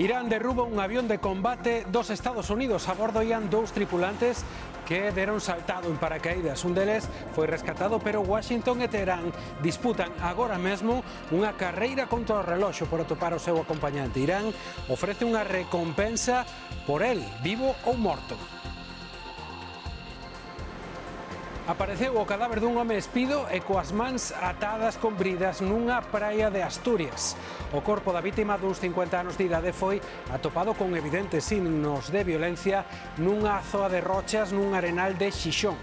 Irán derruba un avión de combate dos Estados Unidos. A bordo ian dous tripulantes que deron saltado en paracaídas. Un deles foi rescatado, pero Washington e Teherán disputan agora mesmo unha carreira contra o reloxo por atopar o seu acompañante. Irán ofrece unha recompensa por el, vivo ou morto. Apareceu o cadáver dun home espido e coas mans atadas con bridas nunha praia de Asturias. O corpo da vítima duns 50 anos de idade foi atopado con evidentes signos de violencia nunha zoa de rochas nun arenal de Xixón.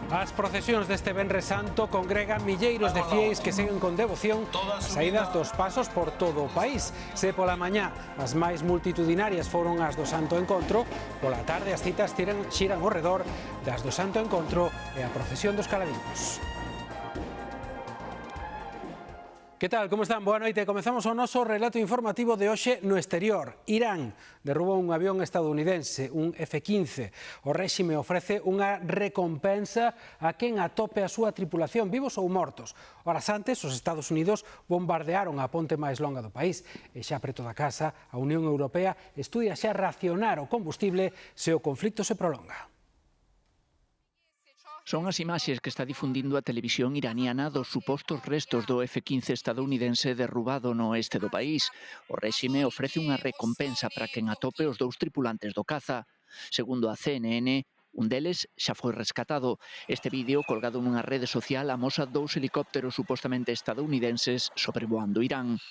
As procesións deste Venres Santo congregan milleiros de fieis que seguen con devoción as saídas dos pasos por todo o país. Se pola mañá as máis multitudinarias foron as do Santo Encontro, pola tarde as citas xiran ao redor das do Santo Encontro e a procesión dos Caladiños. Que tal, como están? Boa noite. Comezamos o noso relato informativo de hoxe no exterior. Irán derrubou un avión estadounidense, un F-15. O réxime ofrece unha recompensa a quen atope a súa tripulación, vivos ou mortos. Horas antes, os Estados Unidos bombardearon a ponte máis longa do país. E xa preto da casa, a Unión Europea estudia xa racionar o combustible se o conflito se prolonga. Son as imaxes que está difundindo a televisión iraniana dos supostos restos do F-15 estadounidense derrubado no oeste do país. O réxime ofrece unha recompensa para quen atope os dous tripulantes do caza. Segundo a CNN, un deles xa foi rescatado. Este vídeo, colgado nunha rede social, amosa dous helicópteros supostamente estadounidenses sobrevoando Irán.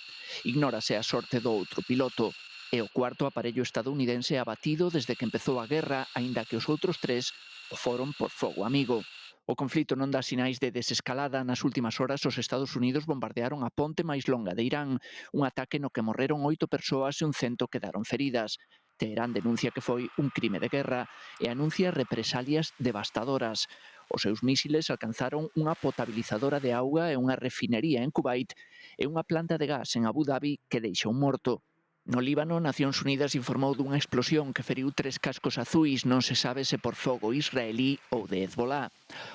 Ignórase a sorte do outro piloto. É o cuarto aparello estadounidense abatido desde que empezou a guerra, aínda que os outros tres o foron por fogo amigo. O conflito non dá sinais de desescalada. Nas últimas horas, os Estados Unidos bombardearon a ponte máis longa de Irán, un ataque no que morreron 8 persoas e un 100 quedaron feridas. Teherán denuncia que foi un crime de guerra e anuncia represalias devastadoras. Os seus mísiles alcanzaron unha potabilizadora de auga e unha refinería en Kuwait e unha planta de gas en Abu Dhabi que deixa un morto. No Líbano, Nacións Unidas informou dunha explosión que feriu 3 cascos azuis, non se sabe se por fogo israelí ou de Hezbollah.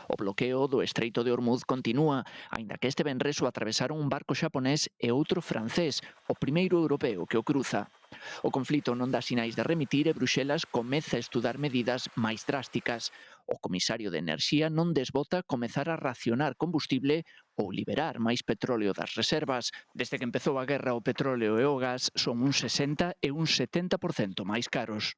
O bloqueo do Estreito de Hormuz continúa, aínda que este venres o atravesaron un barco xaponés e outro francés, o primeiro europeo que o cruza. O conflito non dá sinais de remitir e Bruxelas comeza a estudar medidas máis drásticas. O comisario de Enerxía non desbota comezar a racionar combustible ou liberar máis petróleo das reservas. Desde que empezou a guerra, o petróleo e o gas son un 60 e un 70% máis caros.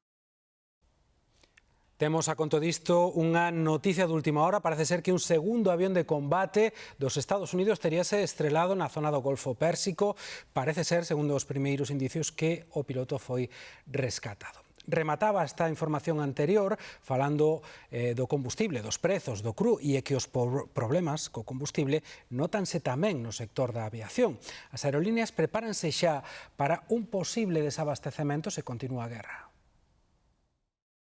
Temos a conto disto unha noticia de última hora. Parece ser que un segundo avión de combate dos Estados Unidos teríase estrelado na zona do Golfo Pérsico. Parece ser, segundo os primeiros indicios, que o piloto foi rescatado. Remataba esta información anterior falando do combustible, dos prezos do cru, e é que os problemas co combustible nótanse tamén no sector da aviación. As aerolíneas prepáranse xa para un posible desabastecemento se continúa a guerra.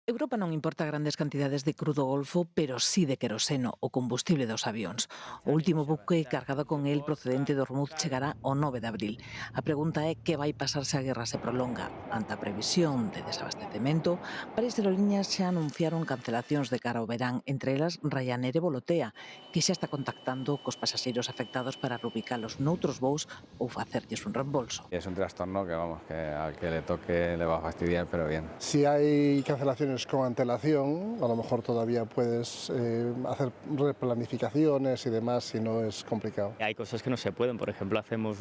Europa non importa grandes cantidades de crudo golfo, pero sí de queroseno, o combustible dos avións. O último buque cargado con el procedente de Hormuz chegará o 9 de abril. A pregunta é que vai pasar se a guerra se prolonga. Ante a previsión de desabastecemento, varias aerolíneas xa anunciaron cancelacións de cara ao verán, entre elas Ryanair e Volotea, que xa está contactando cos pasaxeiros afectados para reubicalos noutros voos ou facerlles un reembolso. Es un trastorno que, vamos, que al que le toque le va a fastidiar, pero bien. Si hay cancelaciones con antelación, a lo mejor todavía puedes hacer replanificaciones y demás, si no es complicado. Hay cosas que no se pueden, por ejemplo hacemos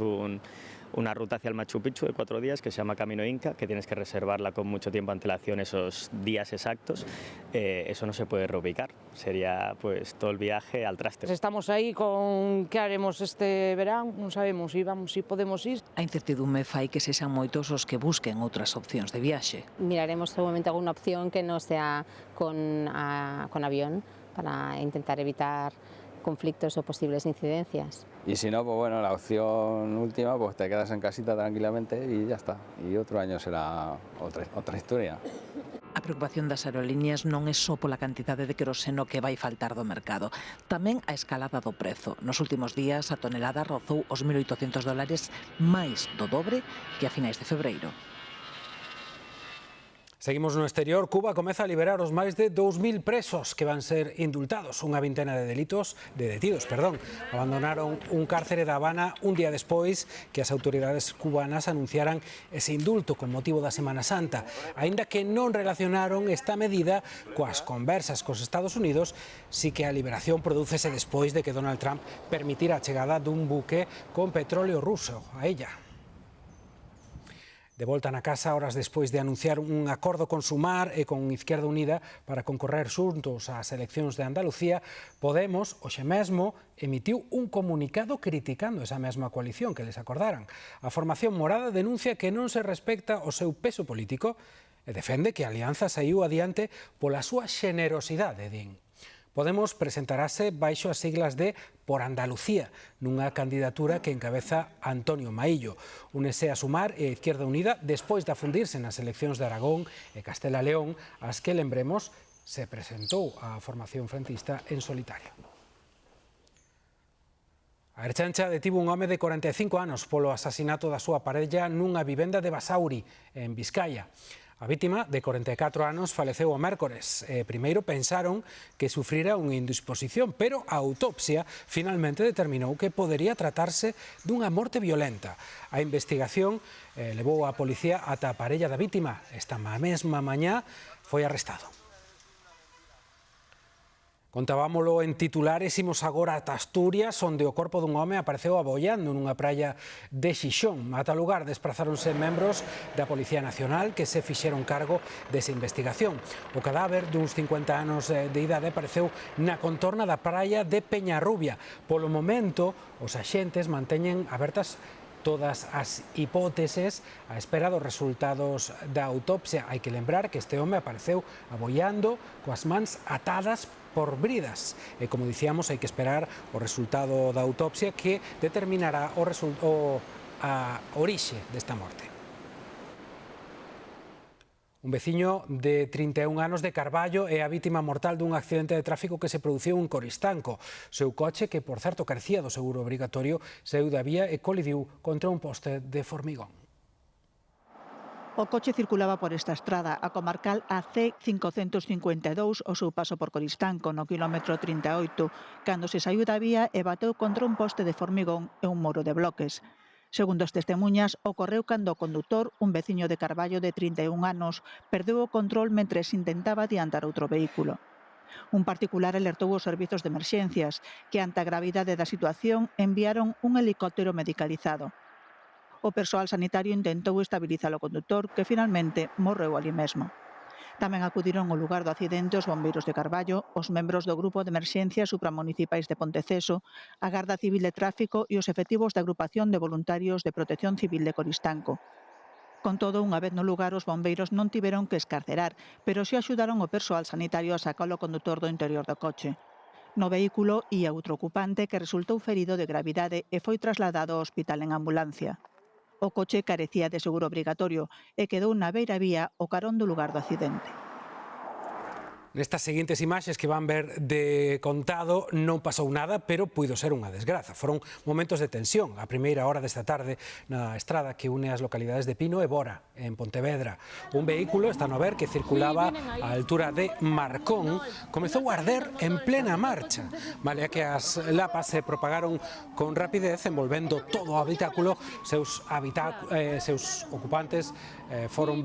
una ruta hacia el Machu Picchu de 4 días que se llama Camino Inca, que tienes que reservarla con mucho tiempo de antelación, esos días exactos. Eso no se puede reubicar, sería pues todo el viaje al traste. Estamos ahí con qué haremos este verán, non sabemos si vamos, si podemos ir. A incertidume fai que sexan moitos os que busquen outras opcións de viaxe. Miraremos seguramente alguna opción que no sea con avión para intentar evitar conflictos o posibles incidencias. Y si no, pues bueno, la opción última, pues te quedas en casita tranquilamente y ya está. Y otro año será otra historia. A preocupación das aerolíneas non é só pola cantidade de queroseno que vai faltar do mercado, tamén a escalada do prezo. Nos últimos días, a tonelada rozou os $1.800, máis do dobre que a finais de febreiro. Seguimos no exterior. Cuba comeza a liberar os máis de 2.000 presos que van ser indultados. Unha vintena de detidos, abandonaron un cárcere da Habana un día despois que as autoridades cubanas anunciaran ese indulto con motivo da Semana Santa, aínda que non relacionaron esta medida coas conversas cos Estados Unidos, si que a liberación prodúcese despois de que Donald Trump permitira a chegada dun buque con petróleo ruso a ella. De volta na casa, horas despois de anunciar un acordo con Sumar e con Izquierda Unida para concorrer xuntos ás eleccións de Andalucía, Podemos, hoxe mesmo, emitiu un comunicado criticando esa mesma coalición que les acordaran. A formación morada denuncia que non se respecta o seu peso político e defende que a alianza saíu adiante pola súa xenerosidade, din. Podemos presentarase baixo as siglas de Por Andalucía, nunha candidatura que encabeza Antonio Maillo. Únese a Sumar e a Izquierda Unida despois de afundirse nas eleccións de Aragón e Castela León, as que, lembremos, se presentou a formación frentista en solitario. A Erchancha detivo un home de 45 anos polo asasinato da súa parella nunha vivenda de Basauri, en Vizcaya. A vítima, de 44 anos, faleceu o mércores. Primeiro pensaron que sufrira unha indisposición, pero a autopsia finalmente determinou que podería tratarse dunha morte violenta. A investigación levou a policía ata a parella da vítima. Esta mesma mañá foi arrestado. Contábamolo en titulares, imos agora ata Asturias, onde o corpo dun home apareceu aboiando nunha praia de Xixón. Ata o lugar desprazáronse membros da Policía Nacional que se fixeron cargo desa investigación. O cadáver duns 50 anos de idade apareceu na contorna da praia de Peñarrubia. Polo momento, os axentes manteñen abertas todas as hipóteses á espera dos resultados da autopsia. Hai que lembrar que este home apareceu aboiando coas mans atadas por bridas. E, como dicíamos, hai que esperar o resultado da autopsia que determinará a orixe desta morte. Un veciño de 31 anos de Carballo é a vítima mortal dun accidente de tráfico que se produciu en Coristanco. Seu coche, que por certo carecía do seguro obrigatorio, saíu da vía e colidiu contra un poste de formigón. O coche circulaba por esta estrada, a comarcal AC 552, o seu paso por Coristanco, no quilómetro 38, cando se saiu da vía e bateu contra un poste de formigón e un muro de bloques. Segundo as testemuñas, ocorreu cando o condutor, un veciño de Carballo de 31 anos, perdeu o control mentres intentaba adiantar outro vehículo. Un particular alertou os servizos de emerxencias, que ante a gravidade da situación enviaron un helicóptero medicalizado. O persoal sanitario intentou estabilizar o condutor, que finalmente morreu ali mesmo. Tamén acudiron ao lugar do accidente os bombeiros de Carballo, os membros do Grupo de Emerxencias Supramunicipais de Ponteceso, a Garda Civil de Tráfico e os efectivos da Agrupación de Voluntarios de Protección Civil de Coristanco. Con todo, unha vez no lugar, os bombeiros non tiveron que escarcerar, pero si axudaron o persoal sanitario a sacar o condutor do interior do coche. No vehículo ía outro ocupante que resultou ferido de gravidade e foi trasladado ao hospital en ambulancia. O coche carecía de seguro obrigatorio e quedou na beira vía o carón do lugar do accidente. Nestas seguintes imaxes que van ver de contado non pasou nada, pero puido ser unha desgraza. Foron momentos de tensión a primeira hora desta tarde na estrada que une as localidades de Pino e Bora, en Pontevedra. Un vehículo, están a ver, que circulaba á altura de Marcón, comezou a arder en plena marcha, malia que as lapas se propagaron con rapidez, envolvendo todo o habitáculo. Seus ocupantes foron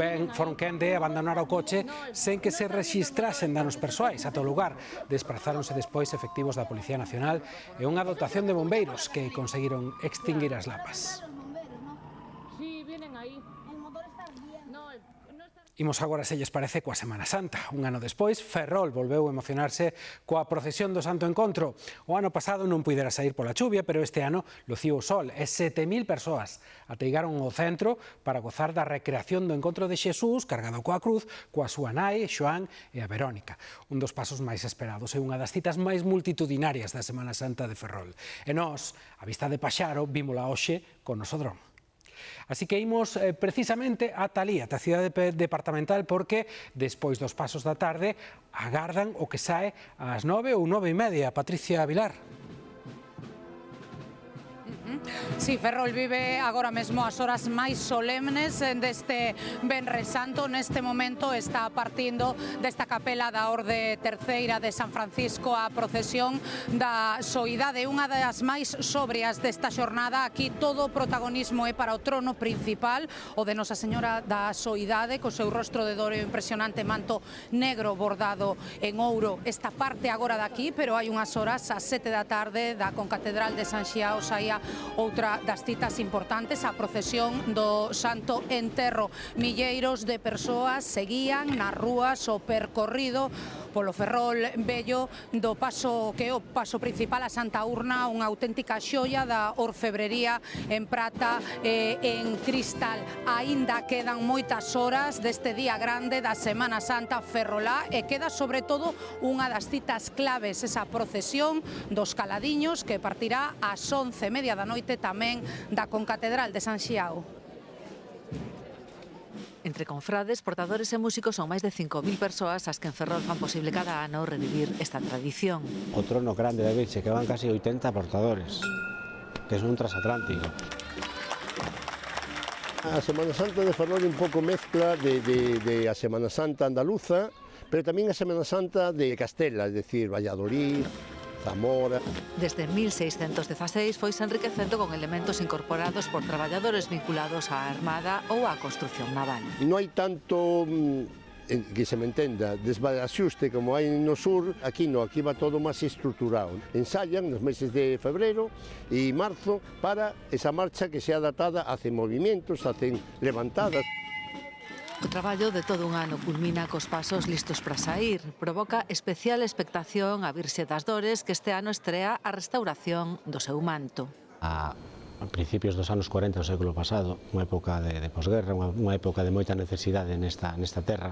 quen de abandonar o coche sen que se rexistrasen danos persoais. Ata o lugar desprazáronse despois efectivos da Policía Nacional e unha dotación de bombeiros que conseguiron extinguir as lapas. Imos agora, se lles parece, coa Semana Santa. Un ano despois, Ferrol volveu a emocionarse coa procesión do Santo Encontro. O ano pasado non puidera sair pola chuvia, pero este ano luciu o sol e 7.000 persoas ateigaron ao centro para gozar da recreación do encontro de Xesús cargado coa cruz, coa súa nai, Xoán e a Verónica. Un dos pasos máis esperados e unha das citas máis multitudinarias da Semana Santa de Ferrol. E nós, a vista de Paxaro, vímola hoxe con noso dron. Así que imos precisamente ata ali, ata a cidade departamental, porque despois dos pasos da tarde agardan o que sae ás 9 ou 9:30. Patricia Vilar. Si, Ferrol vive agora mesmo as horas máis solemnes deste Venres Santo. Neste momento está partindo desta capela da Orde Terceira de San Francisco a procesión da Soidade, unha das máis sobrias desta xornada. Aquí todo o protagonismo é para o trono principal, o de Nosa Señora da Soidade, co seu rostro de doro e o impresionante manto negro bordado en ouro. Esta parte agora daqui, pero hai unhas horas, ás 7 da tarde, da Concatedral de San Xiao saía outra das citas importantes, a procesión do Santo Enterro. Milleiros de persoas seguían nas rúas o percorrido polo Ferrol vello do paso que é o paso principal a Santa Urna, unha auténtica xoia da orfebrería en prata e en cristal. Aínda quedan moitas horas deste día grande da Semana Santa ferrolá e queda sobre todo unha das citas claves, esa procesión dos caladiños que partirá ás 11:30 da noite tamén da Concatedral de San Xiao. Entre confrades, portadores e músicos son máis de 5.000 persoas as que en Ferrol fan posible cada ano revivir esta tradición. O trono grande da Virxe, que van casi 80 portadores, que es un transatlántico. A Semana Santa de Ferrol é un pouco mezcla de a Semana Santa andaluza, pero tamén a Semana Santa de Castela, é dicir, Valladolid, Zamora. Desde 1616 foise enriquecendo con elementos incorporados por traballadores vinculados á Armada ou á construción naval. Non hai tanto, que se me entenda, desbaraxuste como hai no sur, aquí non, aquí va todo máis estruturado. Ensayan nos meses de febreiro e marzo para esa marcha que sea adaptada, hacen movimientos, hacen levantadas. O traballo de todo un ano culmina cos pasos listos para saír. Provoca especial expectación a Virxe das Dores, que este ano estrea a restauración do seu manto. A principios dos anos 40 do século pasado, unha época de posguerra, unha época de moita necesidade nesta terra,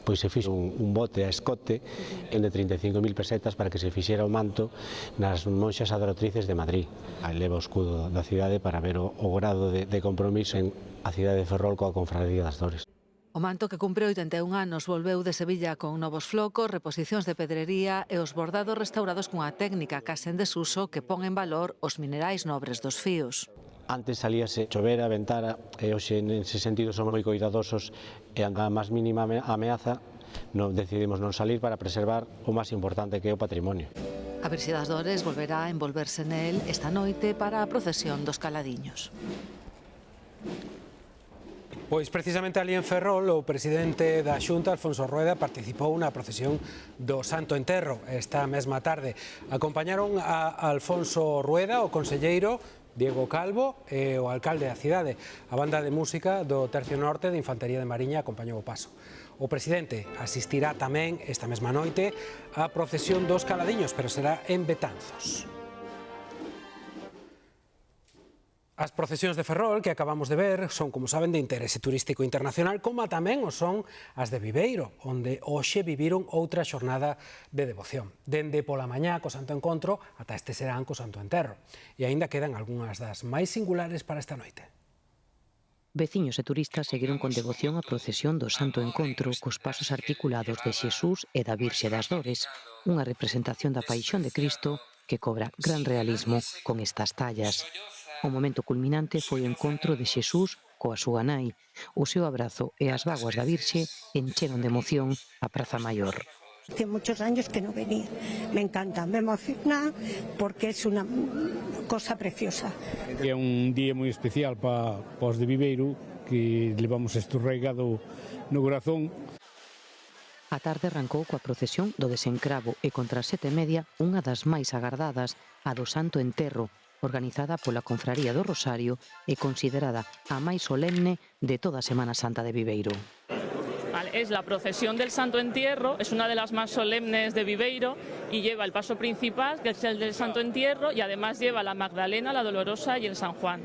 pois se fixo un bote a escote de 35.000 pesetas para que se fixera o manto nas monxas adoratrices de Madrid. Aí leva o escudo da cidade para ver o grado de compromiso en a cidade de Ferrol coa Confraría das Dores. O manto, que cumpre 81 anos, volveu de Sevilla con novos flocos, reposicións de pedrería e os bordados restaurados cunha técnica case en desuso que pon en valor os minerais nobres dos fíos. Antes salíase chovera, ventara, e hoxe nese sentido somos moi cuidadosos e a máis mínima ameaza decidimos non salir para preservar o máis importante que é o patrimonio. A Virxe das Dores volverá a envolverse nel esta noite para a procesión dos caladiños. Pois precisamente ali en Ferrol o presidente da Xunta, Alfonso Rueda, participou na procesión do Santo Enterro esta mesma tarde. Acompañaron a Alfonso Rueda, o conselleiro Diego Calvo e o alcalde da cidade. A banda de música do Tercio Norte de Infantería de Mariña acompañou o paso. O presidente asistirá tamén esta mesma noite á procesión dos caladiños, pero será en Betanzos. As procesións de Ferrol que acabamos de ver son, como saben, de interese turístico internacional, como tamén o son as de Viveiro, onde hoxe viviron outra xornada de devoción. Dende pola mañá co Santo Encontro ata este serán co Santo Enterro. E aínda quedan algunhas das máis singulares para esta noite. Veciños e turistas seguiron con devoción a procesión do Santo Encontro cos pasos articulados de Xesús e da Virxe das Dores, unha representación da Paixón de Cristo que cobra gran realismo con estas tallas. O momento culminante foi o encontro de Xesús coa súa nai. O seu abrazo e as bágoas da Virxe encheron de emoción a Praza Maior. Hace muchos años que no venía. Me encanta, me emociona porque es una cosa preciosa. É un día moi especial para os de Viveiro, que levamos isto arraigado no corazón. A tarde arrancou coa procesión do Desencravo e contra as 7:30 unha das máis agardadas, a do Santo Enterro, organizada pola Confraría do Rosario e considerada a máis solemne de toda a Semana Santa de Viveiro. Es la procesión del Santo Entierro, es una de las más solemnes de Viveiro y lleva el paso principal, que es el del Santo Entierro, y además lleva la Magdalena, la Dolorosa y el San Juan.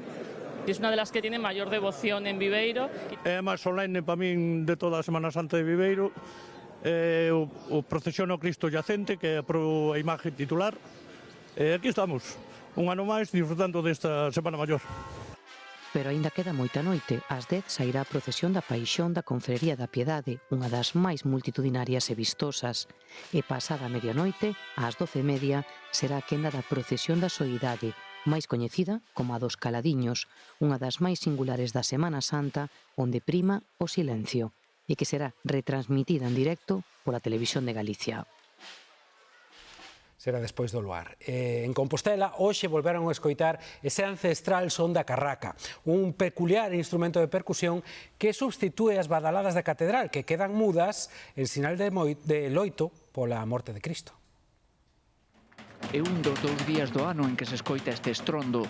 Y es una de las que tiene mayor devoción en Viveiro. É a máis solemne para min de toda a Semana Santa de Viveiro. O procesión ao Cristo Yacente, que é a imaxe titular. Aquí estamos, un ano máis disfrutando desta Semana Maior. Pero aínda queda moita noite. Ás 10 sairá a procesión da Paixón da Confraría da Piedade, unha das máis multitudinarias e vistosas. E pasada a medianoite, ás 12:30, será a quenda da procesión da Soidade, máis coñecida como a dos Caladiños, unha das máis singulares da Semana Santa, onde prima o silencio, e que será retransmitida en directo pola Televisión de Galicia. Será despois do luar. En Compostela, hoxe volveron a escoitar ese ancestral son da carraca, un peculiar instrumento de percusión que substitúe as badaladas da catedral, que quedan mudas en sinal de loito pola morte de Cristo. É un dos 2 días do ano en que se escoita este estrondo.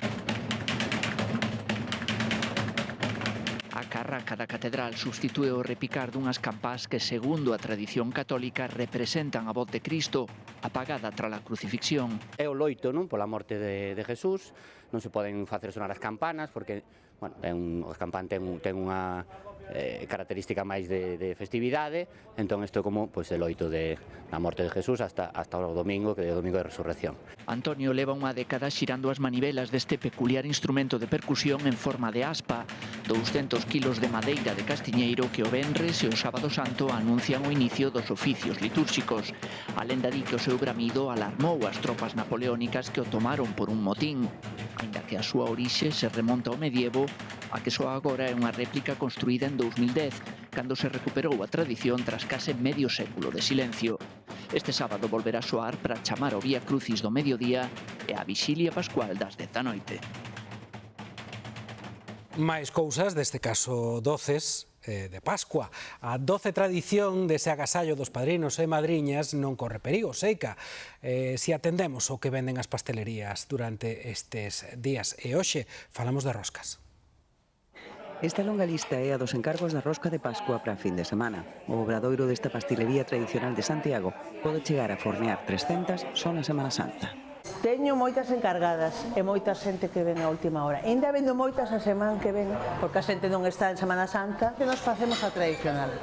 A carraca da catedral substitúe o repicar dunhas campás que, segundo a tradición católica, representan a voz de Cristo apagada trala crucifixión. É o loito, non, pola morte de Jesús, non se poden facer sonar as campanas porque, bueno, o campán ten unha característica máis de festividade, entón isto é como o loito da morte de Jesús hasta o domingo, que é o domingo de resurrección. Antonio leva unha década xirando as manivelas deste peculiar instrumento de percusión en forma de aspa, 200 kilos de madeira de castiñeiro que o venres e o sábado santo anuncian o inicio dos oficios litúrxicos. A lenda di que o seu bramido alarmou as tropas napoleónicas que o tomaron por un motín. Aínda que a súa orixe se remonta ao medievo, a que só agora é unha réplica construída en 2010, cando se recuperou a tradición tras case medio século de silencio. Este sábado volverá a soar para chamar o Vía Crucis do mediodía e a Vixilia Pascual das 10 da noite. Máis cousas, deste caso doces, de Pascua. A doce tradición dese agasallo dos padrinos e madriñas non corre perigo, seica, se atendemos o que venden as pastelerías durante estes días. E hoxe falamos de roscas. Esta longa lista é a dos encargos da rosca de Pascua para a fin de semana. O obradoiro desta pastelería tradicional de Santiago pode chegar a fornear 300 só na Semana Santa. Teño moitas encargadas e moita xente que ven a última hora. Ainda vendo moitas a semana que ven, porque a xente non está en Semana Santa, que nos facemos a tradicional.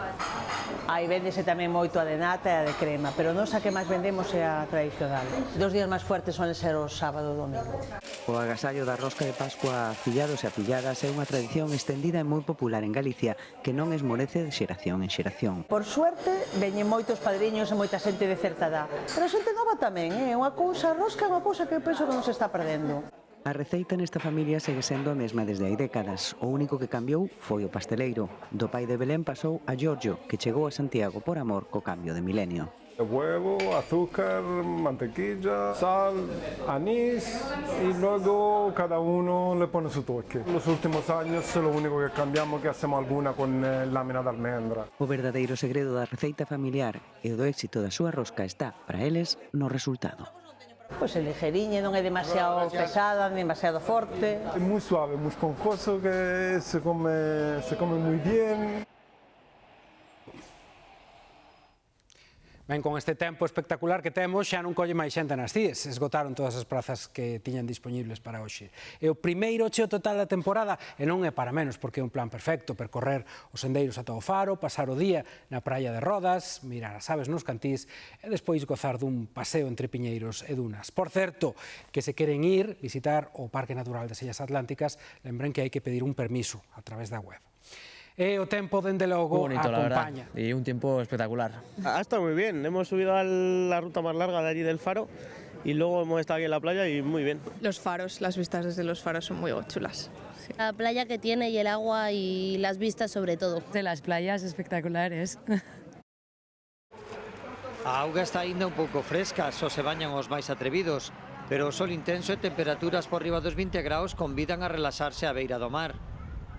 Aí véndese tamén moito a de nata e a de crema, pero nós a que máis vendemos é a tradicional. Dos días máis fuertes son ser o sábado e o domingo. O agasallo da rosca de Pascua a afillados e afilladas é unha tradición estendida e moi popular en Galicia que non esmorece de xeración en xeración. Por suerte, veñen moitos padriños e moita xente de certa edad, pero a xente nova tamén, é unha cousa, a rosca é unha cousa que penso que non se está perdendo. A receita nesta familia segue sendo a mesma desde hai décadas. O único que cambiou foi o pasteleiro. Do pai de Belén pasou a Giorgio, que chegou a Santiago por amor co cambio de milenio. Huevo, azúcar, mantequilla, sal, anís y luego cada uno le pone su toque. En los últimos años lo único que cambiamos es que hacemos alguna con lámina de almendra. O verdadeiro segredo da receita familiar e do éxito da súa rosca está, para eles, no resultado. Pois é ligeriña, non é demasiado pesada, nem demasiado forte. É moi suave, moi esponjoso, que se come moi bien. Ben, con este tempo espectacular que temos, xa non colle máis xente nas CIES. Esgotaron todas as prazas que tiñan disponibles para hoxe. É o primeiro cheo total da temporada e non é para menos, porque é un plan perfecto percorrer os sendeiros ata o Faro, pasar o día na praia de Rodas, mirar as aves nos cantís e despois gozar dun paseo entre piñeiros e dunas. Por certo, que se queren ir visitar o Parque Natural das Illas Atlánticas, lembren que hai que pedir un permiso a través da web. E o tempo, dende logo, bonito, acompaña. Y un tiempo espectacular. Ha estado muy bien, hemos subido a la ruta más larga de allí del Faro y luego hemos estado aquí en la playa y muy bien. Los faros, las vistas desde los faros son muy chulas. Sí. La playa que tiene y el agua y las vistas sobre todo. De las playas espectaculares. A auga está ainda un pouco fresca, só se bañan os máis atrevidos, pero o sol intenso e temperaturas por riba dos 20 graus convidan a relaxarse á beira do mar.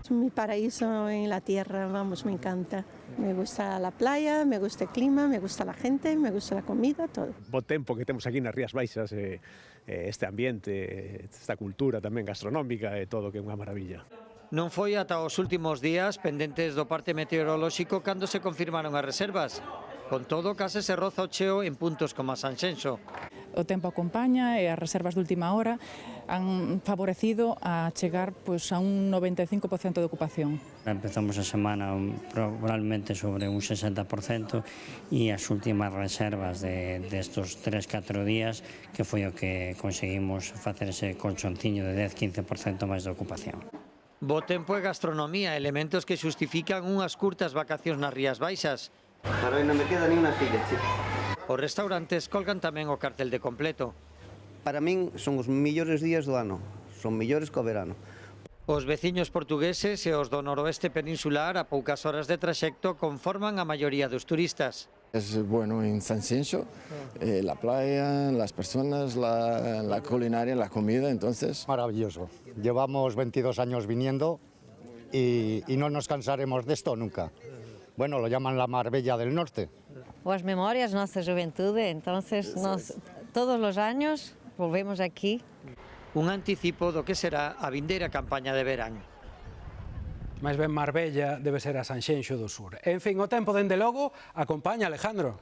Es mi paraíso en la tierra, vamos, me encanta. Me gusta la playa, me gusta el clima, me gusta la gente, me gusta la comida, todo. Bo tempo que temos aquí nas Rías Baixas, este ambiente, esta cultura tamén gastronómica e todo que é unha maravilla. Non foi ata os últimos días pendentes do parte meteorolóxico cando se confirmaron as reservas. Con todo, case se roza o cheo en puntos como a Sanxenxo. O tempo acompaña e as reservas de última hora han favorecido a chegar a un 95% de ocupación. Empezamos a semana probablemente sobre un 60% e as últimas reservas destos 3-4 días que foi o que conseguimos facer ese colchonciño de 10-15% máis de ocupación. Bo tempo e gastronomía, elementos que xustifican unhas curtas vacacións nas Rías Baixas. Pero aí non me queda ni unha silla, chico. Os restaurantes colgan tamén o cartel de completo. Para min son os millores días do ano. son millores co verano. Os veciños portugueses e os do noroeste peninsular a poucas horas de traxecto conforman a maioría dos turistas. Es bueno en Sanxenxo, la playa, las personas, la culinaria, la comida, entonces... Maravilloso. Llevamos 22 años viniendo y no nos cansaremos de esto nunca. Bueno, lo llaman la Marbella del Norte. As memorias, nosa juventude, entonces todos os anos volvemos aquí. Un anticipo do que será a vindeira campaña de verán. Máis ben Marbella debe ser a Sanxenxo do Sur. En fin, o tempo dende logo acompaña Alejandro.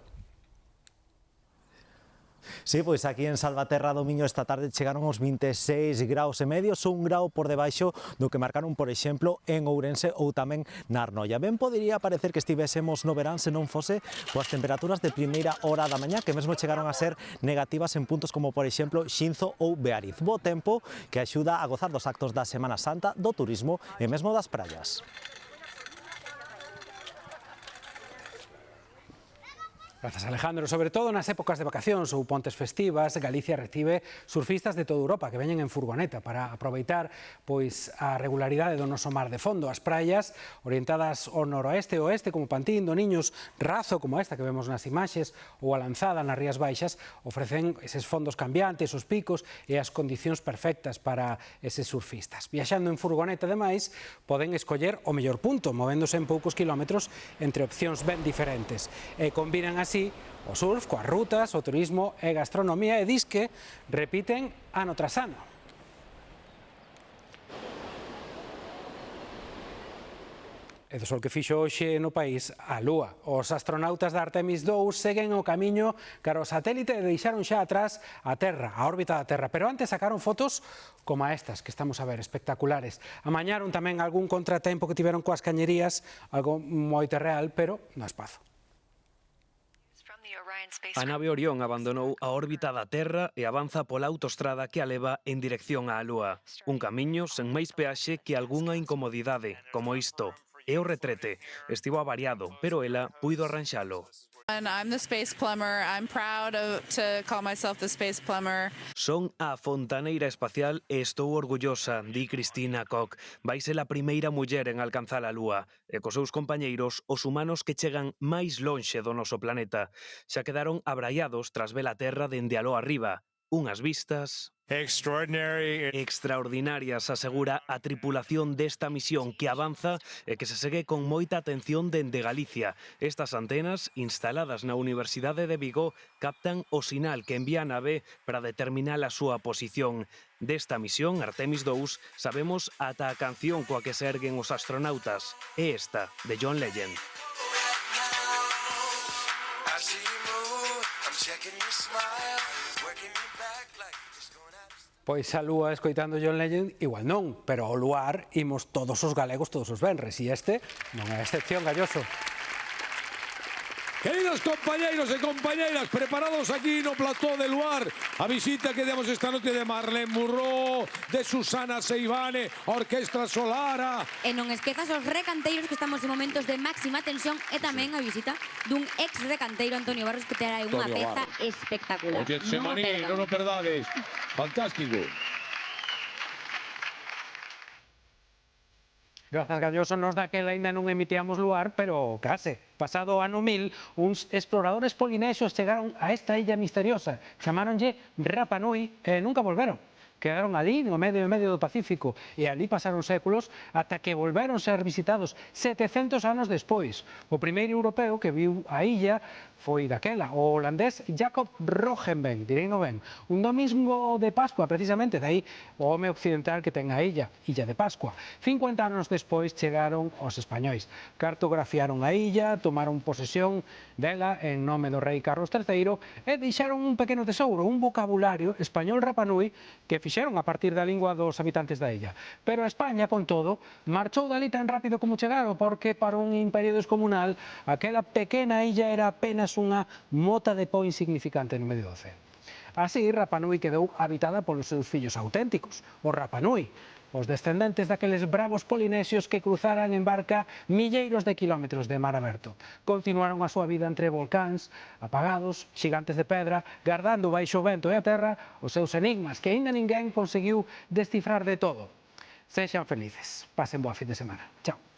Sí, pois aquí en Salvaterra do Miño esta tarde chegaron os 26 graus e medio, só un grau por debaixo do que marcaron, por exemplo, en Ourense ou tamén na Arnoia. Ben podería parecer que estivésemos no verán se non fose coas temperaturas de primeira hora da mañá, que mesmo chegaron a ser negativas en puntos como, por exemplo, Xinzo ou Beariz. Bo tempo que axuda a gozar dos actos da Semana Santa, do turismo e mesmo das praias. Grazas, Alejandro. Sobre todo nas épocas de vacacións ou pontes festivas, Galicia recibe surfistas de toda Europa que veñen en furgoneta para aproveitar pois a regularidade do noso mar de fondo. As praias orientadas ao noroeste e oeste, como Pantín, Doniños, Razo, como esta que vemos nas imaxes, ou a Lanzada nas Rías Baixas, ofrecen eses fondos cambiantes, os picos e as condicións perfectas para eses surfistas. Viaxando en furgoneta, ademais, poden escoller o mellor punto, movéndose en poucos kilómetros entre opcións ben diferentes. E combinan así o surf coas rutas, o turismo e gastronomía, e disque repiten ano tras ano. E do sol que fixo hoxe no país a Lúa. Os astronautas da Artemis 2 seguen o camiño cara ao satélite e deixaron xa atrás a Terra, a órbita da Terra. Pero antes sacaron fotos como estas que estamos a ver, espectaculares. Amañaron tamén algún contratempo que tiveron coas cañerías, algo moito real, pero no espazo. A nave Orión abandonou a órbita da Terra e avanza pola autoestrada que a leva en dirección á Lúa. Un camiño sen máis peaxe que algunha incomodidade, como isto. É o retrete. Estivo avariado, pero ela puido arranxalo. I'm the space plumber. I'm proud to call myself the space plumber. Son a fontaneira espacial e estou orgullosa, di Cristina Koch. Vai ser a primeira muller en alcanzar a Lúa. E cos seus compañeiros, os humanos que chegan máis lonxe do noso planeta. Xa quedaron abraiados tras ver a Terra dende aló arriba. Unhas vistas extraordinarias, asegura a tripulación desta misión que avanza e que se segue con moita atención dende Galicia. Estas antenas, instaladas na Universidade de Vigo, captan o sinal que envía a nave para determinar a súa posición. Desta misión, Artemis 2, sabemos ata a canción coa que se erguen os astronautas. É esta, de John Legend. Pois a Lúa, escoitando John Legend, igual non, pero ao luar imos todos os galegos todos os venres, e este non é a excepción, Galloso. Queridos compañeiros e compañeiras, preparados aquí no plató de Luar, a visita que demos esta noite de Marlene Murró, de Susana Seivane, Orquestra Solara. E non esquezas os recanteiros que estamos en momentos de máxima tensión e tamén a visita dun ex recanteiro, Antonio Barros, que terá unha peza espectacular. Oye, Semaní, non o perdades. Fantástico. Grazas, Galloso, nos daquela ainda non emitíamos Luar, pero case. Pasado o ano 1000, uns exploradores polinesios chegaron a esta illa misteriosa, chamáronlle Rapa Nui e nunca volveron. Quedaron ali no medio do Pacífico e ali pasaron séculos ata que volveron ser visitados 700 anos despois. O primeiro europeo que viu a illa foi daquela, o holandés Jacob Rogenben, direino ben, un domingo de Pascua, precisamente, dai o home occidental que ten a illa, Illa de Pascua. 50 anos despois chegaron os españois, cartografiaron a illa, tomaron posesión dela en nome do rei Carlos III e deixaron un pequeno tesouro, un vocabulario español Rapa Nui que fixeron a partir da lingua dos habitantes da illa. Pero a España, con todo, marchou dali tan rápido como chegaron, porque para un imperio descomunal aquela pequena illa era apenas unha mota de pó insignificante no medio do océano. Así, Rapa Nui quedou habitada polos seus fillos auténticos, os Rapa Nui. os descendentes daqueles bravos polinesios que cruzaran en barca milleiros de kilómetros de mar aberto. Continuaron a súa vida entre volcáns, apagados, xigantes de pedra, gardando baixo o vento e a terra os seus enigmas que aínda ninguén conseguiu descifrar de todo. Sexan felices, pasen boa fin de semana. Chao.